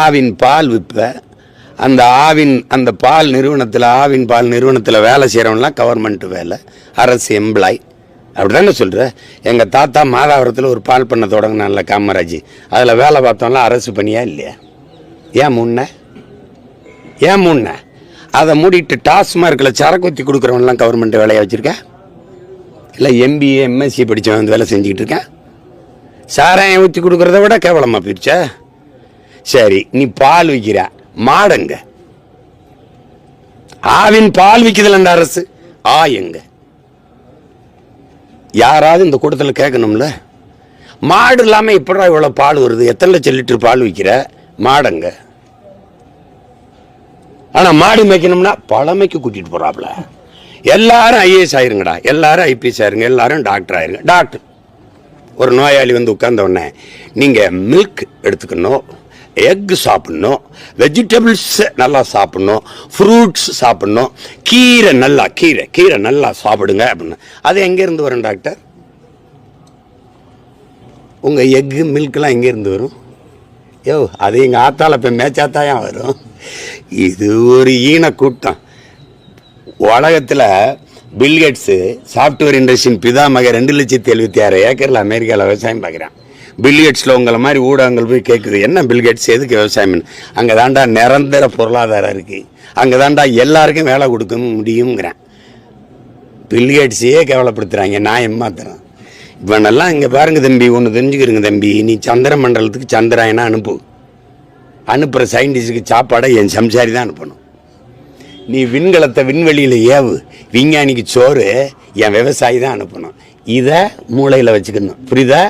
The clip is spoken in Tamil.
ஆவின் பால் விற்ப, அந்த அந்த பால் நிறுவனத்தில், ஆவின் பால் நிறுவனத்தில் வேலை செய்கிறவங்களாம் கவர்மெண்ட் வேலை, அரசு எம்ப்ளாய். அப்படி தானே சொல்கிற? எங்கள் தாத்தா மாதாவரத்தில் ஒரு பால் பண்ண தொடங்கினான்ல காமராஜ், அதில் வேலை பார்த்தோம்லாம் அரசு பணியா இல்லையா? ஏன் முன்ன அதை மூடிட்டு டாஸ்மார்க்கில் சரக்கு ஊற்றி கொடுக்குறவன்லாம் கவர்மெண்ட் வேலையை வச்சுருக்க? இல்லை எம்பிஏ எம்எஸ்சி படித்தவன் வந்து வேலை செஞ்சுக்கிட்டு இருக்கேன். சாராயம் ஊற்றி கொடுக்குறத விட கேவலமாக போயிடுச்ச. சரி, நீ பால் விற்கிற, மாடுங்க? ஆவின் பால் விற்குதுல அரசு, எங்க? யாராவது இந்த கூட்டத்தில் கேட்கணும்ல. மாடு இல்லாமல் இப்படா இவ்வளோ பால் வருது, எத்தனை லட்சம் லிட்டர் பால் விற்கிற? மாடுங்க. ஆனால் மாடு மேய்க்கணும்னா பழமைக்கு கூட்டிகிட்டு போகிறாப்புல. எல்லாரும் ஐஏஎஸ் ஆயிருங்கடா, எல்லாரும் ஐபிஎஸ் ஆயிருங்க, எல்லாரும் டாக்டர் ஆயிருங்க. டாக்டர் ஒரு நோயாளி வந்து உட்கார்ந்த உடனே நீங்கள் மில்க் எடுத்துக்கணும், எக் சாப்பிட்ணும், வெஜிடபிள்ஸ் நல்லா சாப்பிட்ணும், ஃப்ரூட்ஸ் சாப்பிட்ணும், கீரை நல்லா சாப்பிடுங்க அப்படின்னு. அது எங்கேருந்து வரும் டாக்டர்? உங்கள் எக்கு மில்க்லாம் எங்கேருந்து வரும்? அது எங்கள் ஆத்தால இப்போ மேய்ச்சாத்தாயம் வரும். இது ஒரு ஈன கூட்டம். உலகத்தில் பில்கேட்ஸு சாஃப்ட்வேர் இண்டஸ்ட்ரியின் பிதாமக 2,76,000 ஏக்கரில் அமெரிக்காவில் விவசாயம் பார்க்குறான். பில்கேட்ஸில் உங்களை மாதிரி ஊடகங்கள் போய் கேட்குது, என்ன பில்கேட்ஸ் எதுக்கு விவசாயம்? அங்கே தாண்டா நிரந்தர பொருளாதாரம் இருக்குது, அங்கே தாண்டா எல்லாருக்கும் வேலை கொடுக்க முடியுங்கிறேன். பில்கேட்ஸையே கேவலப்படுத்துகிறாங்க, நான் ஏமாத்துறேன். இவனெல்லாம் இங்கே பாருங்க தம்பி, ஒன்று தெரிஞ்சுக்கிறங்க தம்பி, நீ சந்திர மண்டலத்துக்கு சந்திராயனா அனுப்புகிற சயின்டிஸ்டுக்கு சாப்பாடை என் சம்சாரி தான் அனுப்பணும். நீ விண்கலத்தை விண்வெளியில் ஏவு, விஞ்ஞானிக்கு சோறு என் விவசாயி தான் அனுப்பணும். இதை மூளையில் வச்சுக்கணும், புரியுதா?